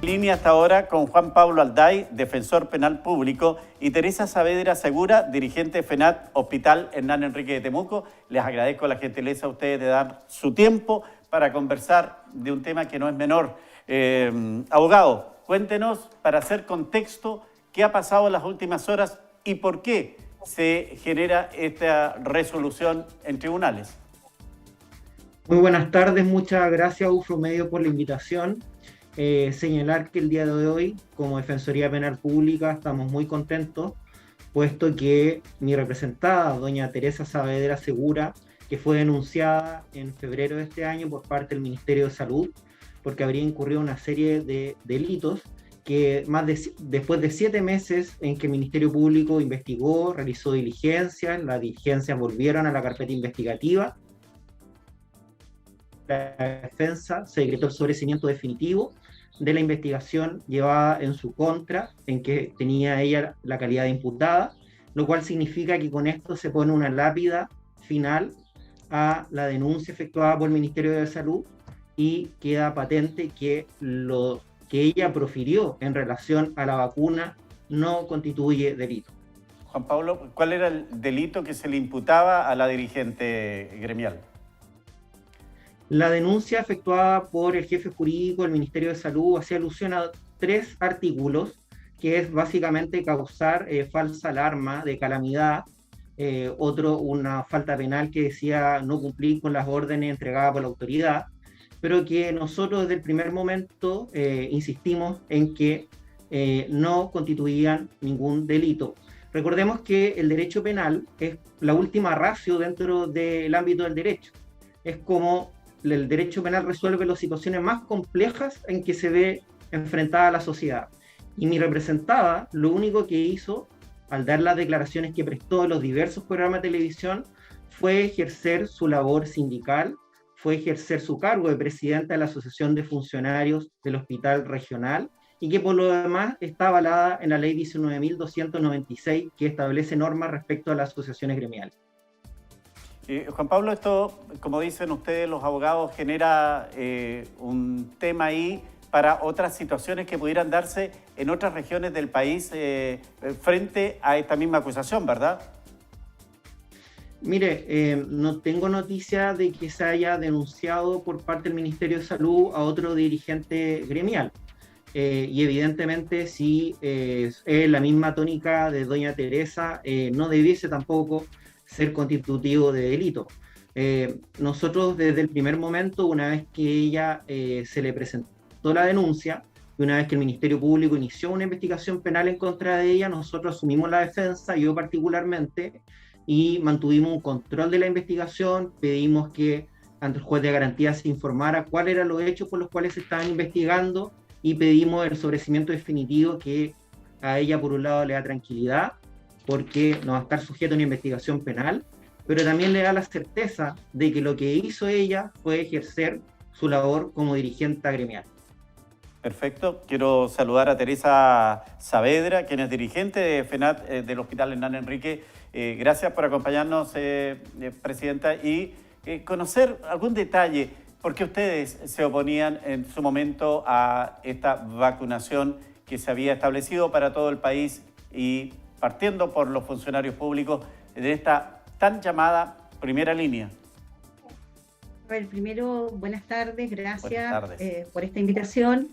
Línea hasta ahora con Juan Pablo Alday, defensor penal público, y Teresa Saavedra Segura, dirigente de FENAT Hospital Hernán Enrique de Temuco. Les agradezco la gentileza a ustedes de dar su tiempo para conversar de un tema que no es menor. Abogado, cuéntenos, para hacer contexto, qué ha pasado en las últimas horas y por qué se genera esta resolución en tribunales. Muy buenas tardes, muchas gracias UFRO Medio por la invitación. Señalar que el día de hoy, como Defensoría Penal Pública, estamos muy contentos, puesto que mi representada, doña Teresa Saavedra Segura, que fue denunciada en febrero de este año por parte del Ministerio de Salud, porque habría incurrido una serie de delitos que después de 7 meses en que el Ministerio Público investigó, realizó diligencias, las diligencias volvieron a la carpeta investigativa, la defensa se decretó el sobreseimiento definitivo de la investigación llevada en su contra, en que tenía ella la calidad de imputada, lo cual significa que con esto se pone una lápida final a la denuncia efectuada por el Ministerio de Salud y queda patente que lo que ella profirió en relación a la vacuna no constituye delito. Juan Pablo, ¿cuál era el delito que se le imputaba a la dirigente gremial? La denuncia efectuada por el jefe jurídico del Ministerio de Salud hacía alusión a 3 artículos, que es básicamente causar falsa alarma de calamidad, otro una falta penal que decía no cumplir con las órdenes entregadas por la autoridad, pero que nosotros desde el primer momento insistimos en que no constituían ningún delito. Recordemos que el derecho penal es la última ratio dentro del ámbito del derecho. Es como el derecho penal resuelve las situaciones más complejas en que se ve enfrentada la sociedad. Y mi representada, lo único que hizo, al dar las declaraciones que prestó en los diversos programas de televisión, fue ejercer su labor sindical, fue ejercer su cargo de presidenta de la Asociación de Funcionarios del Hospital Regional, y que por lo demás está avalada en la Ley 19.296, que establece normas respecto a las asociaciones gremiales. Juan Pablo, esto, como dicen ustedes los abogados, genera un tema ahí para otras situaciones que pudieran darse en otras regiones del país frente a esta misma acusación, ¿verdad? Mire, no tengo noticia de que se haya denunciado por parte del Ministerio de Salud a otro dirigente gremial. Y evidentemente si es la misma tónica de doña Teresa, no debiese tampoco ser constitutivo de delito. Nosotros desde el primer momento, una vez que ella se le presentó la denuncia, y una vez que el Ministerio Público inició una investigación penal en contra de ella, nosotros asumimos la defensa, yo particularmente, y mantuvimos un control de la investigación, pedimos que ante el juez de garantía se informara cuáles eran los hechos por los cuales se estaban investigando, y pedimos el sobreseimiento definitivo que a ella por un lado le da tranquilidad, porque no va a estar sujeto a una investigación penal, pero también le da la certeza de que lo que hizo ella fue ejercer su labor como dirigente gremial. Perfecto. Quiero saludar a Teresa Saavedra, quien es dirigente de FENAT del Hospital Hernán Enrique. Gracias por acompañarnos, Presidenta, y conocer algún detalle. ¿Por qué ustedes se oponían en su momento a esta vacunación que se había establecido para todo el país y partiendo por los funcionarios públicos de esta tan llamada primera línea? A ver, primero, buenas tardes, gracias Buenas tardes. por esta invitación.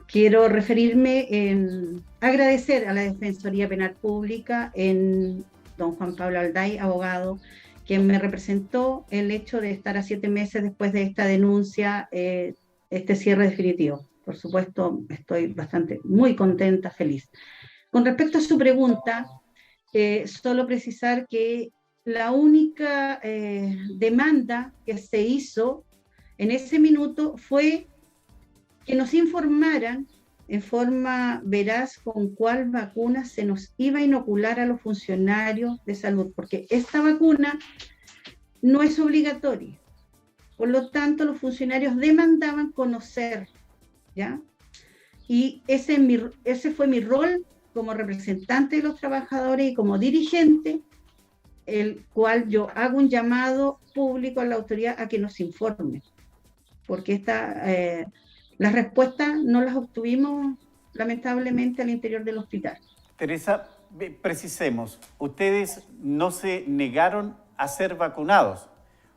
Quiero referirme en agradecer a la Defensoría Penal Pública, en don Juan Pablo Alday, abogado, quien me representó el hecho de estar a 7 meses después de esta denuncia, este cierre definitivo. Por supuesto, estoy muy contenta, feliz. Con respecto a su pregunta, solo precisar que la única demanda que se hizo en ese minuto fue que nos informaran en forma veraz con cuál vacuna se nos iba a inocular a los funcionarios de salud, porque esta vacuna no es obligatoria. Por lo tanto, los funcionarios demandaban conocer, ¿ya? Y ese fue mi rol como representante de los trabajadores y como dirigente, el cual yo hago un llamado público a la autoridad a que nos informe, porque Las respuestas no las obtuvimos lamentablemente al interior del hospital. Teresa, precisemos, ustedes no se negaron a ser vacunados.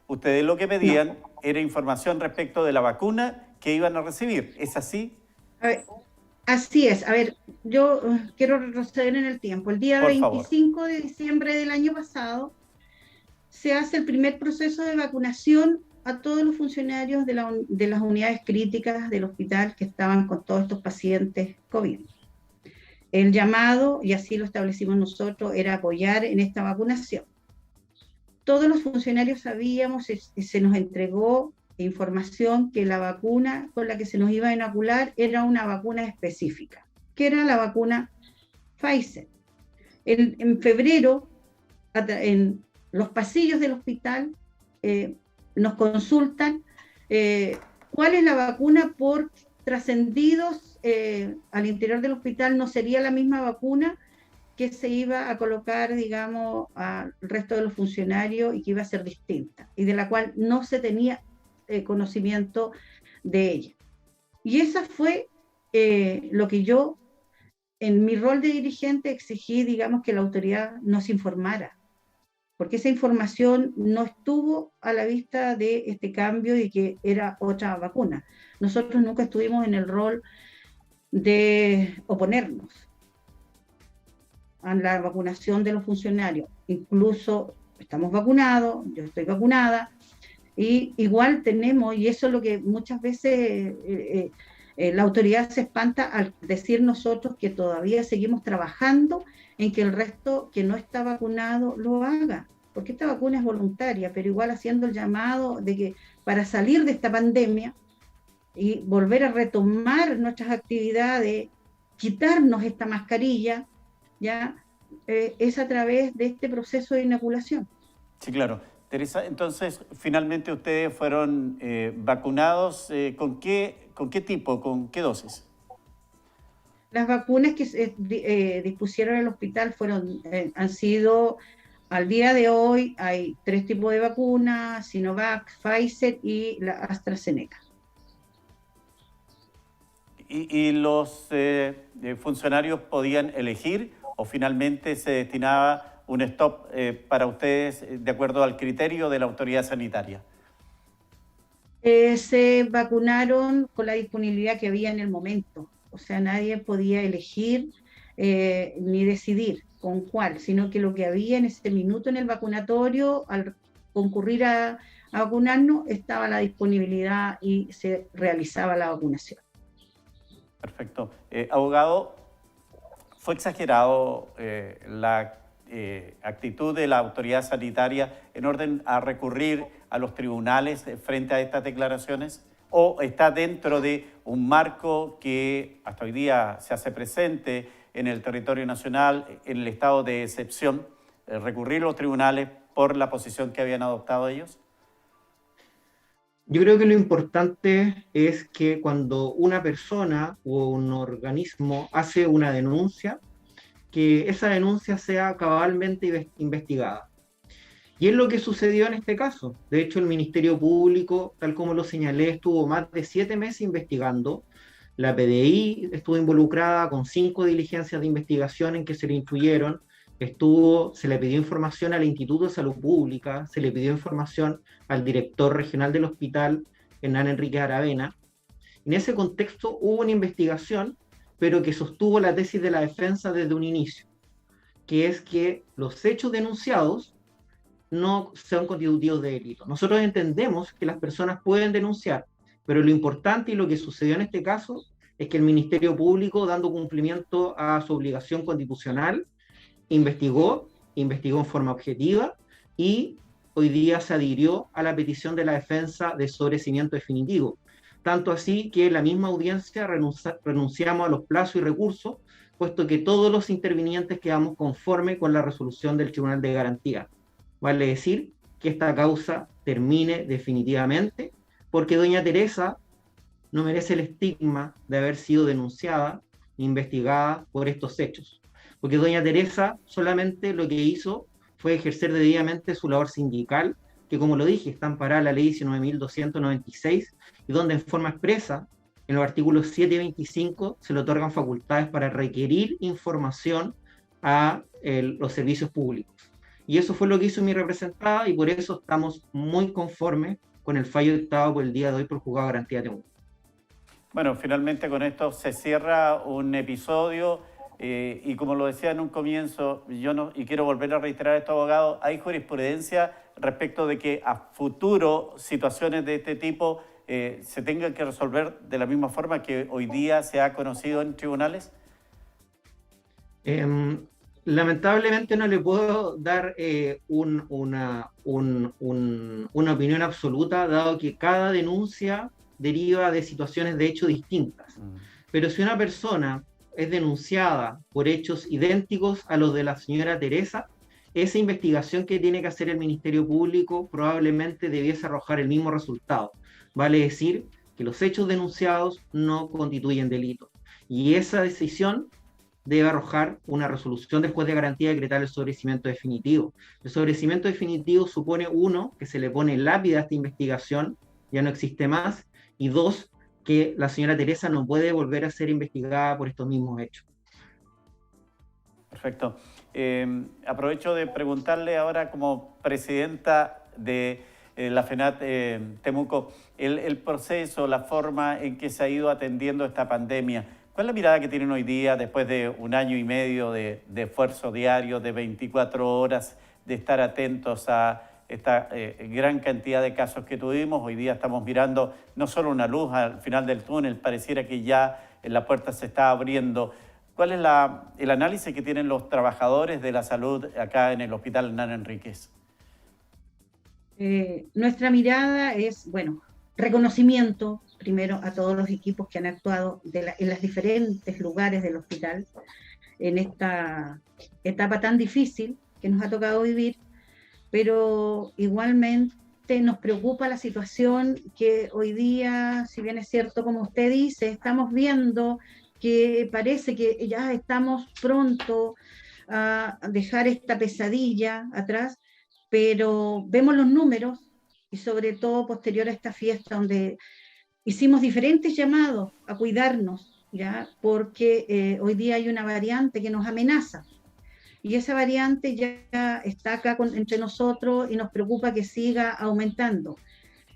Ustedes lo que pedían era información respecto de la vacuna que iban a recibir. ¿Es así? A ver, así es. A ver, yo quiero retroceder en el tiempo. El día Por 25 de diciembre del año pasado se hace el primer proceso de vacunación a todos los funcionarios de las unidades críticas del hospital que estaban con todos estos pacientes COVID. El llamado, y así lo establecimos nosotros, era apoyar en esta vacunación. Todos los funcionarios sabíamos, se nos entregó información que la vacuna con la que se nos iba a inocular era una vacuna específica, que era la vacuna Pfizer. En febrero, en los pasillos del hospital, nos consultan cuál es la vacuna por trascendidos al interior del hospital, no sería la misma vacuna que se iba a colocar, digamos, al resto de los funcionarios y que iba a ser distinta, y de la cual no se tenía conocimiento de ella. Y esa fue lo que yo, en mi rol de dirigente, exigí, digamos, que la autoridad nos informara, porque esa información no estuvo a la vista de este cambio y que era otra vacuna. Nosotros nunca estuvimos en el rol de oponernos a la vacunación de los funcionarios. Incluso estamos vacunados, yo estoy vacunada, y igual tenemos, y eso es lo que muchas veces la autoridad se espanta al decir nosotros que todavía seguimos trabajando en que el resto que no está vacunado lo haga, porque esta vacuna es voluntaria, pero igual haciendo el llamado de que para salir de esta pandemia y volver a retomar nuestras actividades, quitarnos esta mascarilla, ya es a través de este proceso de inoculación. Sí, claro. Teresa, entonces, finalmente ustedes fueron vacunados, ¿con qué tipo, con qué dosis? Las vacunas que se dispusieron en el hospital han sido, al día de hoy, hay 3 tipos de vacunas: Sinovac, Pfizer y la AstraZeneca. ¿Y los funcionarios podían elegir o finalmente se destinaba un stop para ustedes de acuerdo al criterio de la autoridad sanitaria? Se vacunaron con la disponibilidad que había en el momento. O sea, nadie podía elegir ni decidir con cuál, sino que lo que había en ese minuto en el vacunatorio, al concurrir a vacunarnos, estaba la disponibilidad y se realizaba la vacunación. Perfecto. Abogado, ¿fue exagerado la actitud de la autoridad sanitaria en orden a recurrir a los tribunales frente a estas declaraciones? ¿O está dentro de un marco que hasta hoy día se hace presente en el territorio nacional, en el estado de excepción, recurrir a los tribunales por la posición que habían adoptado ellos? Yo creo que lo importante es que cuando una persona o un organismo hace una denuncia, que esa denuncia sea cabalmente investigada. Y es lo que sucedió en este caso. De hecho, el Ministerio Público, tal como lo señalé, estuvo más de 7 meses investigando. La PDI estuvo involucrada con 5 diligencias de investigación en que se le incluyeron. Se le pidió información al Instituto de Salud Pública, se le pidió información al director regional del hospital, Hernán Enrique Aravena. En ese contexto hubo una investigación, pero que sostuvo la tesis de la defensa desde un inicio, que es que los hechos denunciados no son constitutivos de delito. Nosotros entendemos que las personas pueden denunciar, pero lo importante y lo que sucedió en este caso es que el Ministerio Público, dando cumplimiento a su obligación constitucional, investigó en forma objetiva y hoy día se adhirió a la petición de la defensa de sobreseimiento definitivo. Tanto así que en la misma audiencia renunciamos a los plazos y recursos, puesto que todos los intervinientes quedamos conforme con la resolución del Tribunal de Garantía. Vale decir que esta causa termine definitivamente, porque doña Teresa no merece el estigma de haber sido denunciada e investigada por estos hechos. Porque doña Teresa solamente lo que hizo fue ejercer debidamente su labor sindical, que como lo dije, está amparada en la ley 19.296, y donde en forma expresa en los artículos 7 y 25 se le otorgan facultades para requerir información a los servicios públicos. Y eso fue lo que hizo mi representada, y por eso estamos muy conformes con el fallo dictado por el día de hoy por el Juzgado de Garantía de Temuco. Bueno, finalmente con esto se cierra un episodio y como lo decía en un comienzo, y quiero volver a reiterar esto, abogado, hay jurisprudencia respecto de que a futuro situaciones de este tipo se tengan que resolver de la misma forma que hoy día se ha conocido en tribunales. Lamentablemente no le puedo dar una opinión absoluta, dado que cada denuncia deriva de situaciones de hecho distintas. Pero si una persona es denunciada por hechos idénticos a los de la señora Teresa, esa investigación que tiene que hacer el Ministerio Público probablemente debiese arrojar el mismo resultado. Vale decir que los hechos denunciados no constituyen delito. Y esa decisión debe arrojar una resolución del juez de garantía y decretar el sobreseimiento definitivo. El sobreseimiento definitivo supone, uno, que se le pone lápida a esta investigación, ya no existe más, y dos, que la señora Teresa no puede volver a ser investigada por estos mismos hechos. Perfecto. Aprovecho de preguntarle ahora como presidenta de la FENAT Temuco, el proceso, la forma en que se ha ido atendiendo esta pandemia. ¿Cuál es la mirada que tienen hoy día después de un año y medio de esfuerzo diario, de 24 horas, de estar atentos a esta gran cantidad de casos que tuvimos? Hoy día estamos mirando no solo una luz al final del túnel, pareciera que ya la puerta se está abriendo. ¿Cuál es el análisis que tienen los trabajadores de la salud acá en el Hospital Hernán Enríquez? Nuestra mirada es, bueno, reconocimiento primero a todos los equipos que han actuado en los diferentes lugares del hospital en esta etapa tan difícil que nos ha tocado vivir, pero igualmente nos preocupa la situación que hoy día, si bien es cierto, como usted dice, estamos viendo que parece que ya estamos pronto a dejar esta pesadilla atrás, pero vemos los números y sobre todo posterior a esta fiesta donde hicimos diferentes llamados a cuidarnos, ¿ya? Porque hoy día hay una variante que nos amenaza y esa variante ya está acá entre nosotros y nos preocupa que siga aumentando.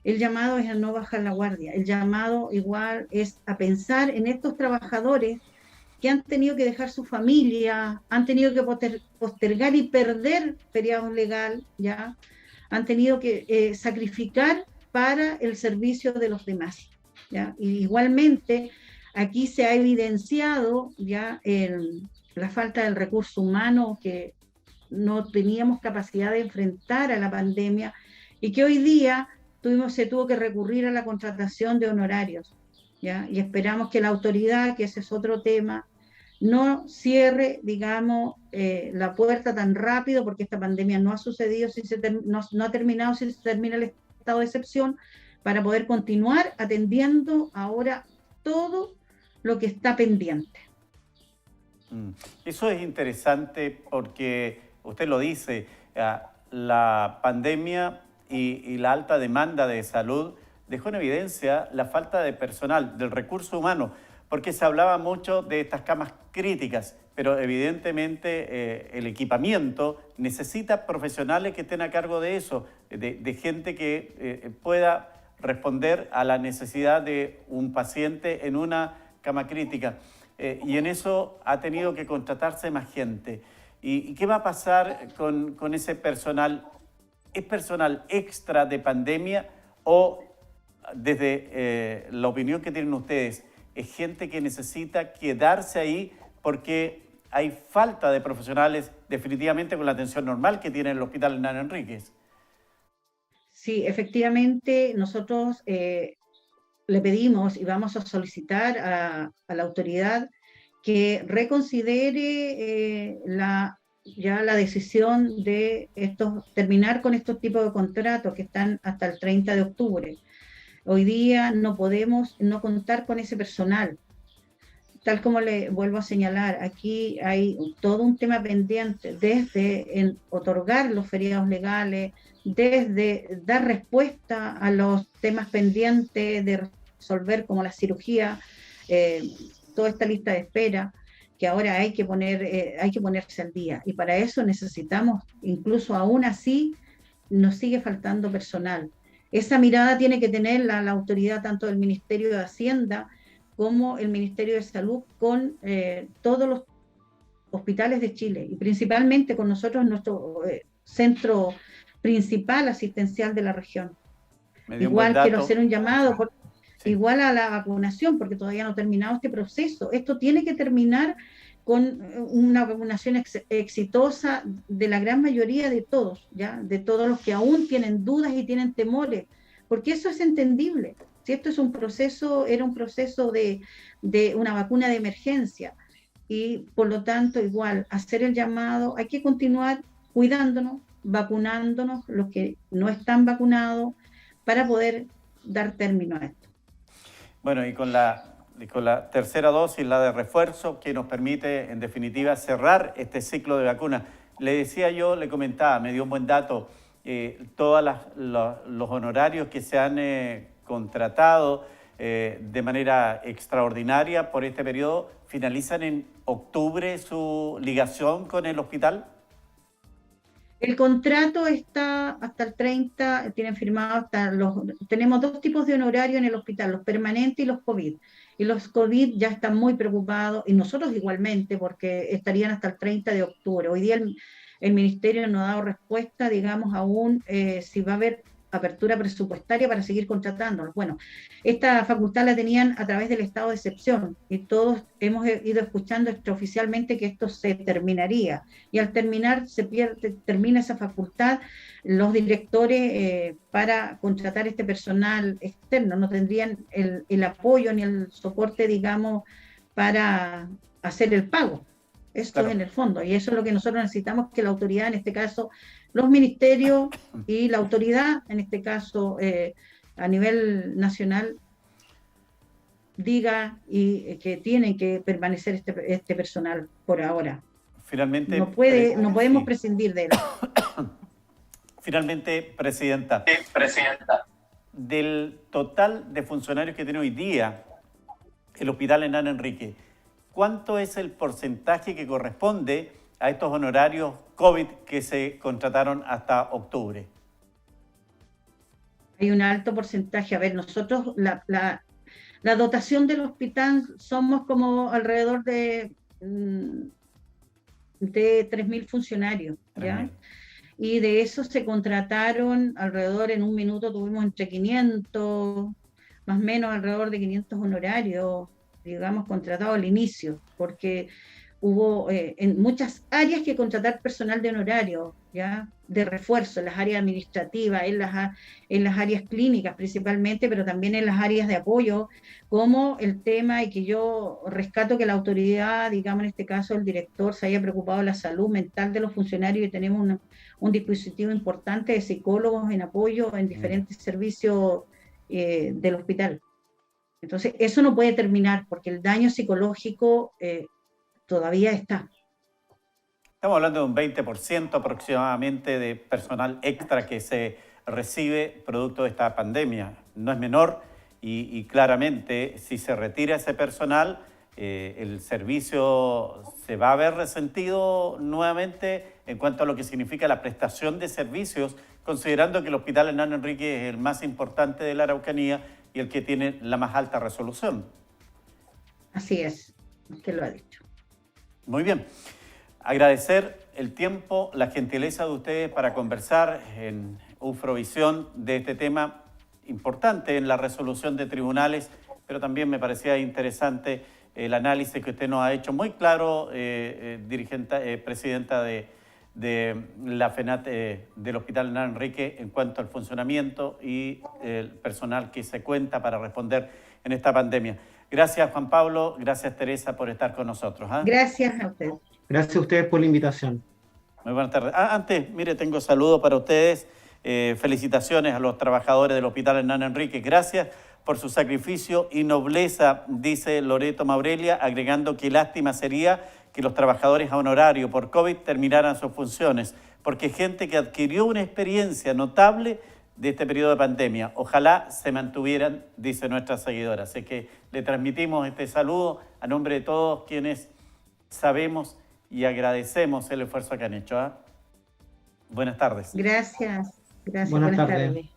El llamado es a no bajar la guardia, el llamado igual es a pensar en estos trabajadores que han tenido que dejar su familia, han tenido que postergar y perder feriado legal, ¿ya? Han tenido que sacrificar para el servicio de los demás, ¿ya? Y igualmente aquí se ha evidenciado ya la falta del recurso humano, que no teníamos capacidad de enfrentar a la pandemia y que hoy día se tuvo que recurrir a la contratación de honorarios, ¿ya? Y esperamos que la autoridad, que ese es otro tema, no cierre, digamos, la puerta tan rápido, porque esta pandemia no ha sucedido, no ha terminado si se termina el estado de excepción, para poder continuar atendiendo ahora todo lo que está pendiente. Eso es interesante porque usted lo dice, la pandemia y la alta demanda de salud dejó en evidencia la falta de personal, del recurso humano, porque se hablaba mucho de estas camas críticas, pero evidentemente el equipamiento necesita profesionales que estén a cargo de eso, de gente que pueda responder a la necesidad de un paciente en una cama crítica. Y en eso ha tenido que contratarse más gente. ¿Y qué va a pasar con ese personal? ¿Es personal extra de pandemia o desde la opinión que tienen ustedes, es gente que necesita quedarse ahí porque hay falta de profesionales definitivamente con la atención normal que tiene el Hospital Hernán Enríquez? Sí, efectivamente, nosotros le pedimos y vamos a solicitar a la autoridad que reconsidere ya la decisión de terminar con estos tipos de contratos que están hasta el 30 de octubre. Hoy día no podemos no contar con ese personal. Tal como le vuelvo a señalar, aquí hay todo un tema pendiente, desde otorgar los feriados legales, desde dar respuesta a los temas pendientes de resolver, como la cirugía, toda esta lista de espera, que ahora hay que ponerse al día. Y para eso necesitamos, incluso aún así, nos sigue faltando personal. Esa mirada tiene que tener la autoridad tanto del Ministerio de Hacienda como el Ministerio de Salud con todos los hospitales de Chile y principalmente con nosotros, nuestro centro principal asistencial de la región. Igual quiero hacer un llamado, igual a la vacunación, porque todavía no ha terminado este proceso. Esto tiene que terminar con una vacunación exitosa de la gran mayoría de todos, ¿ya? De todos los que aún tienen dudas y tienen temores, porque eso es entendible. Si esto es un proceso, era un proceso de una vacuna de emergencia, y por lo tanto igual hacer el llamado, hay que continuar cuidándonos, vacunándonos, los que no están vacunados, para poder dar término a esto. Bueno, y con la tercera dosis, la de refuerzo, que nos permite en definitiva cerrar este ciclo de vacunas. Le decía yo, le comentaba, me dio un buen dato, todos los honorarios que se han contratado de manera extraordinaria por este periodo, ¿finalizan en octubre su ligación con el hospital? El contrato está hasta el 30, tienen firmado tenemos dos tipos de honorario en el hospital, los permanentes y los COVID. Y los COVID ya están muy preocupados, y nosotros igualmente, porque estarían hasta el 30 de octubre. Hoy día el Ministerio no ha dado respuesta, digamos, aún si va a haber apertura presupuestaria para seguir contratándolos. Bueno, esta facultad la tenían a través del estado de excepción y todos hemos ido escuchando extraoficialmente que esto se terminaría, y al terminar termina esa facultad. Los directores para contratar este personal externo no tendrían el apoyo ni el soporte, digamos, para hacer el pago. Esto claro. Es en el fondo, y eso es lo que nosotros necesitamos, que la autoridad, en este caso los ministerios y la autoridad, en este caso a nivel nacional, diga y que tiene que permanecer este personal por ahora. Finalmente, no podemos prescindir de él. Finalmente, Presidenta, del total de funcionarios que tiene hoy día el Hospital Hernán Enrique, ¿cuánto es el porcentaje que corresponde a estos honorarios COVID que se contrataron hasta octubre? Hay un alto porcentaje. A ver, nosotros la dotación del hospital somos como alrededor de 3.000 funcionarios, ¿ya? Y de esos se contrataron alrededor, en un minuto tuvimos entre 500, más o menos alrededor de 500 honorarios, digamos, contratados al inicio, porque hubo en muchas áreas que contratar personal de honorario, ¿ya? De refuerzo, en las áreas administrativas, en las áreas clínicas principalmente, pero también en las áreas de apoyo, como el tema, y que yo rescato que la autoridad, digamos en este caso el director, se haya preocupado de la salud mental de los funcionarios, y tenemos un dispositivo importante de psicólogos en apoyo en diferentes servicios del hospital. Entonces, eso no puede terminar, porque el daño psicológico todavía está. Estamos hablando de un 20% aproximadamente de personal extra que se recibe producto de esta pandemia. No es menor y claramente si se retira ese personal, el servicio se va a ver resentido nuevamente en cuanto a lo que significa la prestación de servicios, considerando que el Hospital Hernán Enrique es el más importante de la Araucanía y el que tiene la más alta resolución. Así es, usted lo ha dicho. Muy bien. Agradecer el tiempo, la gentileza de ustedes para conversar en Ufrovisión de este tema importante en la resolución de tribunales, pero también me parecía interesante el análisis que usted nos ha hecho muy claro, presidenta de la FENAT del Hospital Hernán Enrique, en cuanto al funcionamiento y el personal que se cuenta para responder en esta pandemia. Gracias, Juan Pablo. Gracias, Teresa, por estar con nosotros. Gracias a usted. Gracias a ustedes por la invitación. Muy buenas tardes. Antes, mire, tengo saludos para ustedes. Felicitaciones a los trabajadores del Hospital Hernán Enrique. Gracias por su sacrificio y nobleza, dice Loreto Maurelia, agregando que lástima sería que los trabajadores a honorario por COVID terminaran sus funciones, porque gente que adquirió una experiencia notable de este periodo de pandemia. Ojalá se mantuvieran, dice nuestra seguidora. Así que le transmitimos este saludo a nombre de todos quienes sabemos y agradecemos el esfuerzo que han hecho. Buenas tardes. Gracias, buenas Buenas tardes. tardes.